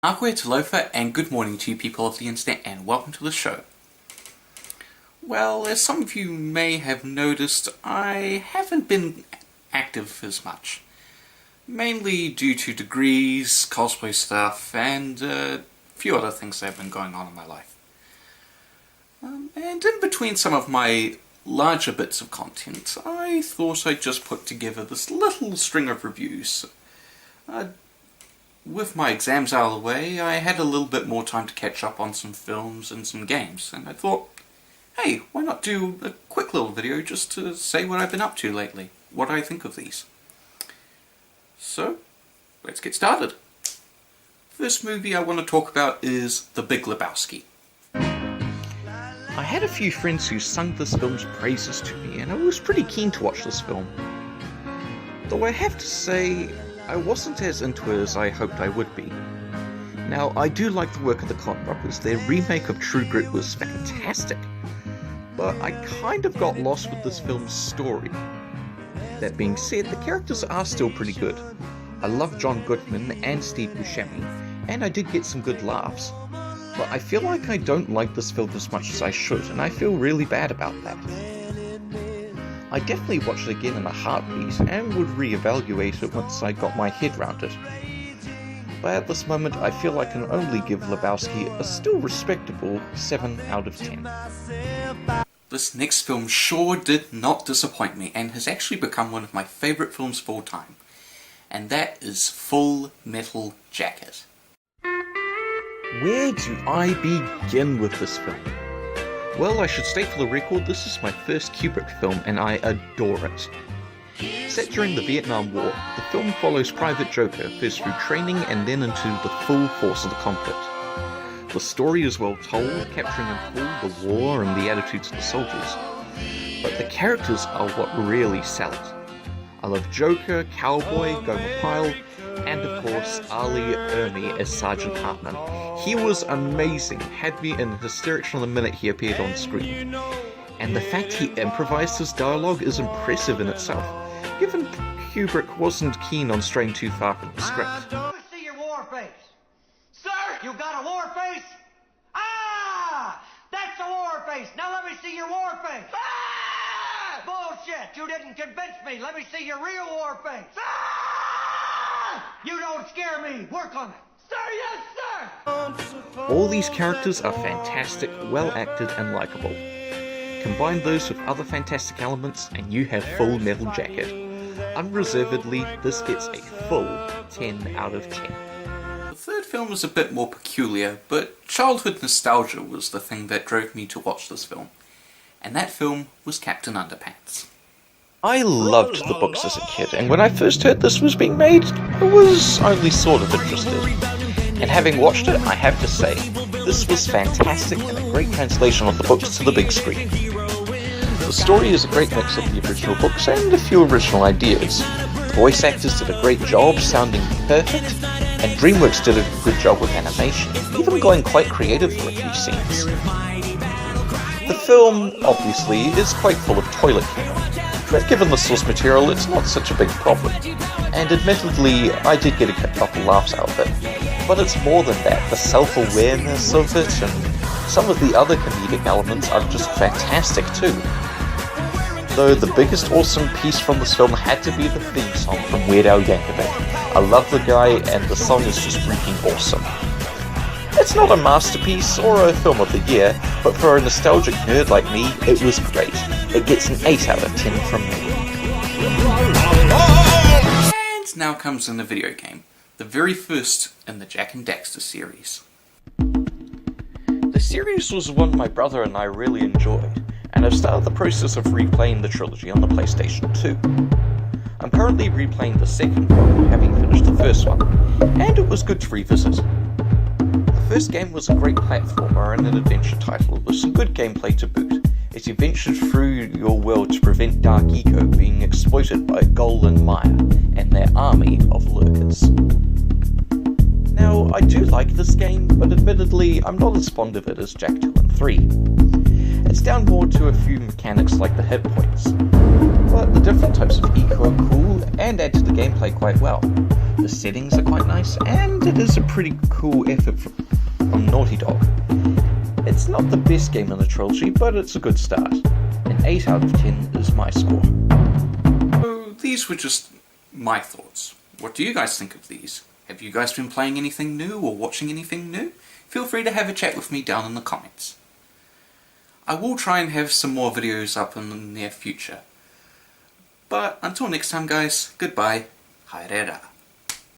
Akwe Talofa, and good morning to you people of the internet, and welcome to the show. Well, as some of you may have noticed, I haven't been active as much. Mainly due to degrees, cosplay stuff, and a few other things that have been going on in my life. And in between some of my larger bits of content, I thought I'd just put together this little string of reviews. With my exams out of the way, I had a little bit more time to catch up on some films and some games, and I thought, hey, why not do a quick little video just to say what I've been up to lately, what I think of these. So, let's get started. First movie I want to talk about is The Big Lebowski. I had a few friends who sung this film's praises to me, and I was pretty keen to watch this film. Though I have to say, I wasn't as into it as I hoped I would be. Now, I do like the work of the Coen Brothers. Their remake of True Grit was fantastic, but I kind of got lost with this film's story. That being said, the characters are still pretty good. I love John Goodman and Steve Buscemi, and I did get some good laughs. But I feel like I don't like this film as much as I should, and I feel really bad about that. I definitely watch it again in a heartbeat, and would re-evaluate it once I got my head round it. But at this moment, I feel I can only give Lebowski a still respectable 7 out of 10. This next film sure did not disappoint me, and has actually become one of my favourite films of all time. And that is Full Metal Jacket. Where do I begin with this film? Well, I should state for the record, this is my first Kubrick film, and I adore it. Set during the Vietnam War, the film follows Private Joker, first through training and then into the full force of the conflict. The story is well told, capturing in full the war and the attitudes of the soldiers. But the characters are what really sell it. I love Joker, Cowboy, Gomer Pyle, and of course Ali Ermey as Sergeant Hartman. He was amazing, had me in hysterics from the minute he appeared on screen. And the fact he improvised his dialogue is impressive in itself, given Kubrick wasn't keen on straying too far from the script. Let me see your war face. Sir! You got a war face? Ah! That's a war face! Now let me see your war face! Ah! Bullshit! You didn't convince me! Let me see your real war face! Ah! You don't scare me! Work on it! Sir, yes, sir! All these characters are fantastic, well acted and likeable. Combine those with other fantastic elements and you have Full Metal Jacket. Unreservedly, this gets a full 10 out of 10. The third film was a bit more peculiar, but childhood nostalgia was the thing that drove me to watch this film. And that film was Captain Underpants. I loved the books as a kid, and when I first heard this was being made, I was only sort of interested. And having watched it, I have to say, this was fantastic and a great translation of the books to the big screen. The story is a great mix of the original books and a few original ideas. The voice actors did a great job, sounding perfect, and DreamWorks did a good job with animation, even going quite creative for a few scenes. The film, obviously, is quite full of toilet humor, but given the source material, it's not such a big problem. And admittedly, I did get a couple laughs out of it. But it's more than that. The self-awareness of it and some of the other comedic elements are just fantastic too. Though the biggest awesome piece from this film had to be the theme song from Weird Al Yankovic. I love the guy and the song is just freaking awesome. It's not a masterpiece or a film of the year, but for a nostalgic nerd like me, it was great. It gets an 8 out of 10 from me. And now comes in the video game. The very first in the Jak and Daxter series. The series was one my brother and I really enjoyed, and I've started the process of replaying the trilogy on the PlayStation 2. I'm currently replaying the second one, having finished the first one, and it was good to revisit. The first game was a great platformer and an adventure title with some good gameplay to boot. It adventured through your world to prevent Dark Eco being exploited by Gol and Maya and their army of lurkers. Now, I do like this game, but admittedly, I'm not as fond of it as Jak 2 and 3. It's down more to a few mechanics like the hit points, but the different types of eco are cool and add to the gameplay quite well. The settings are quite nice, and it is a pretty cool effort from Naughty Dog. It's not the best game in the trilogy, but it's a good start. An 8 out of 10 is my score. So these were just my thoughts. What do you guys think of these? Have you guys been playing anything new or watching anything new? Feel free to have a chat with me down in the comments. I will try and have some more videos up in the near future. But until next time guys, goodbye, haerera.